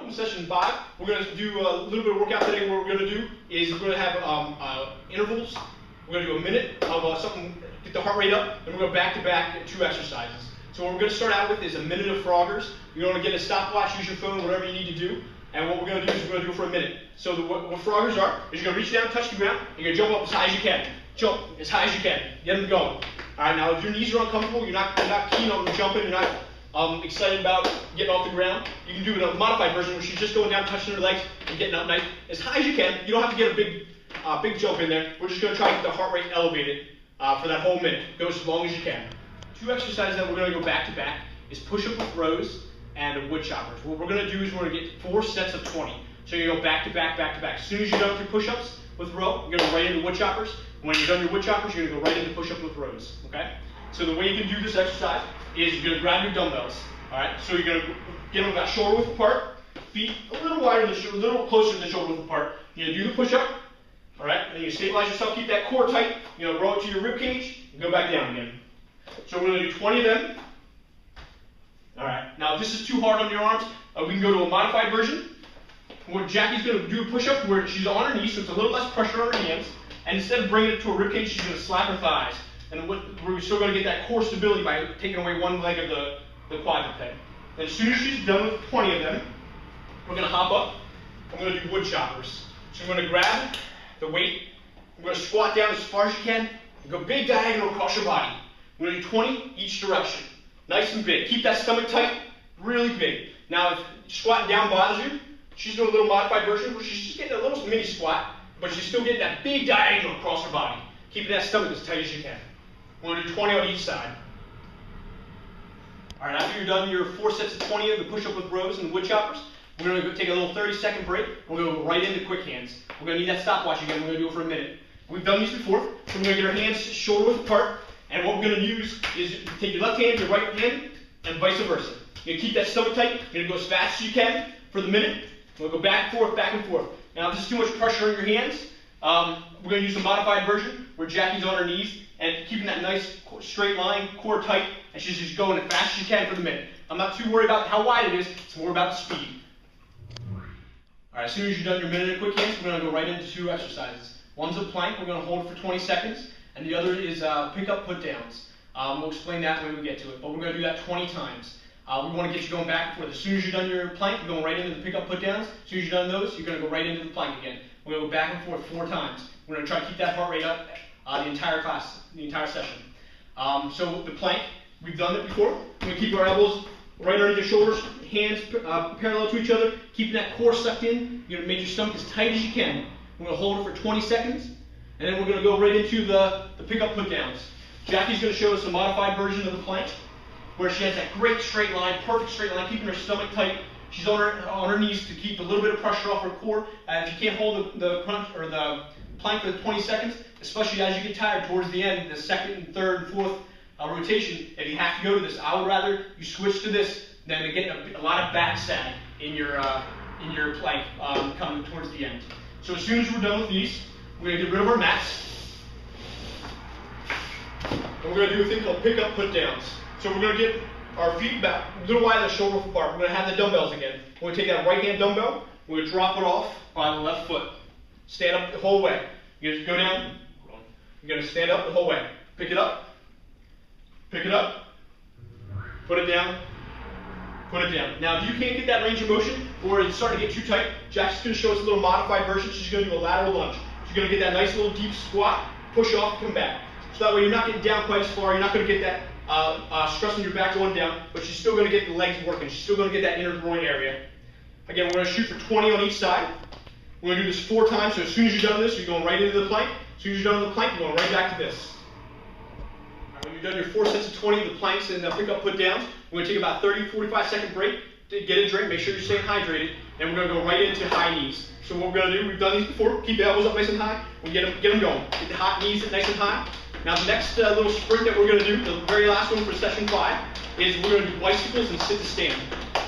welcome to session 5. We're going to do a little bit of workout today. What we're going to do is we're going to have intervals. We're going to do a minute of something, get the heart rate up, and we're going to back-to-back 2 exercises. So what we're going to start out with is a minute of Froggers. You're going to get a stopwatch, use your phone, whatever you need to do. And what we're going to do is we're going to do it for a minute. So what Froggers are is you're going to reach down, touch the ground, and you're going to jump up as high as you can. Jump as high as you can. Get them going. All right, now if your knees are uncomfortable, you're not keen on jumping, you're not excited about getting off the ground, you can do a modified version where she's just going down, touching her legs, and getting up nice as high as you can. You don't have to get a big jump in there. We're just going to try to get the heart rate elevated for that whole minute. Go as long as you can. 2 exercises that we're going to go back to back is push-up with rows and wood choppers. What we're going to do is we're going to get 4 sets of 20. So you go back to back, back to back. As soon as you're done with your push-ups with row, you're going to go right into wood choppers. When you're done your wood choppers, you're going to go right into push-up with rows. Okay? So the way you can do this exercise is you're going to grab your dumbbells. All right? So you're going to get them about shoulder width apart, feet a little wider, a little closer to the shoulder width apart. You're going to do the push-up. All right? And then you stabilize yourself, keep that core tight. You're going to roll it to your rib cage and go back down again. So we're going to do 20 of them. All right. Now, if this is too hard on your arms, we can go to a modified version where Jackie's going to do a push-up where she's on her knees, so it's a little less pressure on her hands. And instead of bringing it to a rib cage, she's going to slap her thighs. And we're still going to get that core stability by taking away one leg of the quadruped. And as soon as she's done with 20 of them, we're going to hop up. I'm going to do wood choppers. So I'm going to grab the weight. I'm going to squat down as far as you can and go big diagonal across your body. We're going to do 20 each direction. Nice and big. Keep that stomach tight, really big. Now, if squatting down bothers you, she's doing a little modified version where she's just getting a little mini squat, but she's still getting that big diagonal across her body. Keeping that stomach as tight as you can. We're going to do 20 on each side. All right, after you're done your 4 sets of 20 of the push-up with rows and the wood choppers, we're going to go take a little 30-second break. We're going to go right into quick hands. We're going to need that stopwatch again. We're going to do it for a minute. We've done these before, so we're going to get our hands shoulder width apart, and what we're going to use is take your left hand, your right hand, and vice versa. You're going to keep that stomach tight. You're going to go as fast as you can for the minute. We'll go back and forth, back and forth. Now, if this is too much pressure on your hands, we're going to use a modified version where Jackie's on her knees and keeping that nice straight line, core tight, and she's just going as fast as she can for the minute. I'm not too worried about how wide it is, it's more about the speed. All right, as soon as you're done your minute of quick hands, we're going to go right into 2 exercises. One's a plank, we're going to hold it for 20 seconds, and the other is pick-up put-downs. We'll explain that when we get to it, but we're going to do that 20 times. We want to get you going back and forth. As soon as you're done your plank, you're going right into the pick-up put-downs. As soon as you're done those, you're going to go right into the plank again. We're going to go back and forth 4 times. We're going to try to keep that heart rate up the entire class, the entire session. So the plank, we've done it before. We're going to keep our elbows right underneath your shoulders, hands parallel to each other, keeping that core sucked in. You're going to make your stomach as tight as you can. We're going to hold it for 20 seconds, and then we're going to go right into the pick-up put-downs. Jackie's going to show us a modified version of the plank, where she has that great straight line, perfect straight line, keeping her stomach tight. She's on her knees to keep a little bit of pressure off her core. If you can't hold the crunch or the plank for 20 seconds, especially as you get tired towards the end, the 2nd, 3rd, 4th rotation, if you have to go to this, I would rather you switch to this than to get a lot of back sag in your plank coming towards the end. So as soon as we're done with these, we're going to get rid of our mats, and we're going to do a thing called pick-up put-downs. So we're going to get our feet back a little wider, shoulder width apart. We're going to have the dumbbells again. We're going to take that right hand dumbbell, we're going to drop it off on the left foot. Stand up the whole way. You're going to go down, you're going to stand up the whole way. Pick it up, put it down, put it down. Now, if you can't get that range of motion, or it's starting to get too tight, Jack's going to show us a little modified version. She's going to do a lateral lunge. She's going to get that nice little deep squat, push off, come back. So that way you're not getting down quite as far, you're not going to get that stress on your back going down, but she's still going to get the legs working. She's still going to get that inner groin area. Again, we're going to shoot for 20 on each side. We're going to do this 4 times, so as soon as you're done with this, you're going right into the plank. As soon as you're done with the plank, you're going right back to this. All right, when you're done your 4 sets of 20 of the planks and the pick-up put-downs, we're going to take about 30-45-second break to get a drink, make sure you're staying hydrated, and we're going to go right into high knees. So what we're going to do, we've done these before, keep the elbows up nice and high, we'll get them going. Get the hot knees nice and high. Now the next little sprint that we're going to do, the very last one for session 5, is we're going to do bicycles and sit to stand.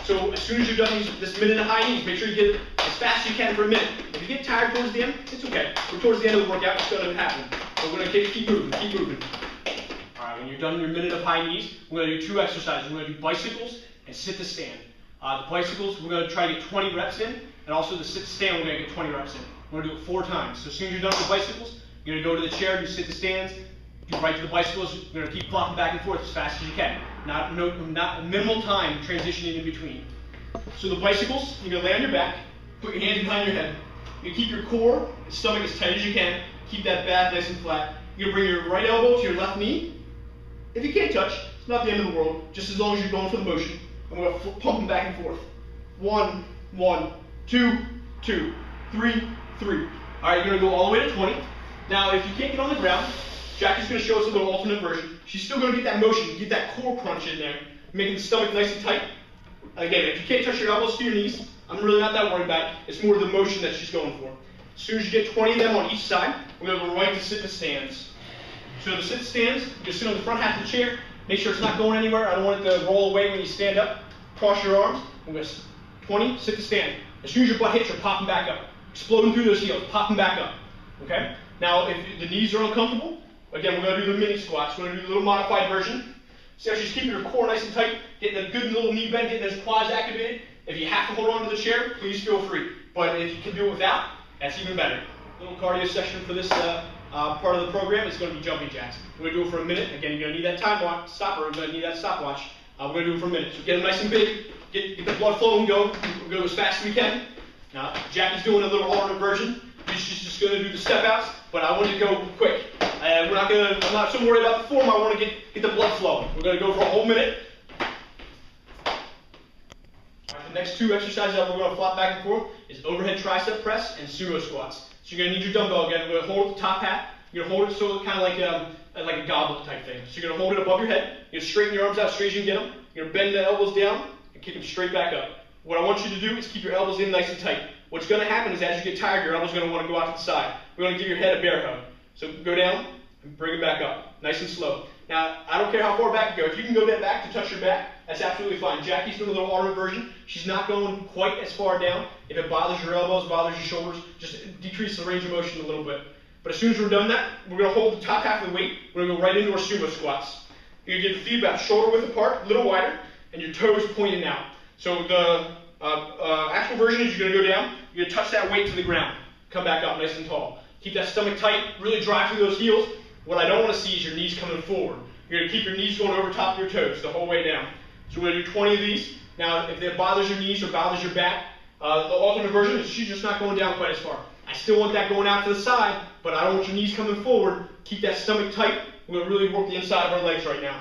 So as soon as you're done this minute of high knees, make sure you get it as fast as you can for a minute. If you get tired towards the end, it's okay. We're towards the end of the workout, it's going to happen. But we're going to keep moving, keep moving. All right, when you're done your minute of high knees, we're going to do 2 exercises. We're going to do bicycles and sit to stand. The bicycles, we're going to try to get 20 reps in, and also the sit-stand, we're going to get 20 reps in. We're going to do it 4 times. So as soon as you're done with the bicycles, you're going to go to the chair, you sit the stands, you right to the bicycles, you're going to keep flopping back and forth as fast as you can. Not minimal time transitioning in between. So the bicycles, you're going to lay on your back, put your hands behind your head. You keep your core and stomach as tight as you can. Keep that back nice and flat. You're going to bring your right elbow to your left knee. If you can't touch, it's not the end of the world, just as long as you're going for the motion. And we're going to pump them back and forth. 1, 1, 2, 2, 3, 3. All right, you're going to go all the way to 20. Now, if you can't get on the ground, Jackie's going to show us a little alternate version. She's still going to get that motion, get that core crunch in there, making the stomach nice and tight. Again, if you can't touch your elbows to your knees, I'm really not that worried about it. It's more the motion that she's going for. As soon as you get 20 of them on each side, we're going to go right to sit in the stands. So the sit stands, you sit on the front half of the chair. Make sure it's not going anywhere. I don't want it to roll away when you stand up. Cross your arms. We're going to 20, sit to stand. As soon as your butt hits, you're popping back up. Exploding through those heels, popping back up. Okay? Now, if the knees are uncomfortable, again, we're going to do the mini squats. We're going to do the little modified version. See how she's keeping her core nice and tight, getting a good little knee bend, getting those quads activated. If you have to hold on to the chair, please feel free. But if you can do it without, that's even better. Little cardio session for this part of the program is going to be jumping jacks. We're going to do it for a minute. Again, you're going to need that time stopper. We're going to need that stopwatch. We're going to do it for a minute. So get them nice and big. Get the blood flow and go. We'll go as fast as we can. Now, Jackie's doing a little alternate version. She's just going to do the step outs, but I want to go quick. I'm not so worried about the form. I want to get the blood flowing. We're going to go for a whole minute. The next 2 exercises that we're going to flop back and forth is overhead tricep press and sumo squats. So you're going to need your dumbbell again. We're going to hold the top half. You're going to hold it so kind of like a goblet type thing. So you're going to hold it above your head. You're going to straighten your arms out straight as you can get them. You're going to bend the elbows down and kick them straight back up. What I want you to do is keep your elbows in nice and tight. What's going to happen is as you get tired, your elbows are going to want to go out to the side. We're going to give your head a bear hug. So go down and bring it back up, nice and slow. Now, I don't care how far back you go. If you can go that back to touch your back, that's absolutely fine. Jackie's doing a little alternate version. She's not going quite as far down. If it bothers your elbows, bothers your shoulders, just decrease the range of motion a little bit. But as soon as we're done that, we're going to hold the top half of the weight. We're going to go right into our sumo squats. You're going to get the feet about shoulder width apart, a little wider, and your toes pointing out. So the actual version is you're going to go down, you're going to touch that weight to the ground, come back up nice and tall. Keep that stomach tight, really drive through those heels. What I don't want to see is your knees coming forward. You're going to keep your knees going over top of your toes the whole way down. So we're going to do 20 of these. Now, if it bothers your knees or bothers your back, the alternate version is she's just not going down quite as far. I still want that going out to the side, but I don't want your knees coming forward. Keep that stomach tight. We're going to really work the inside of our legs right now.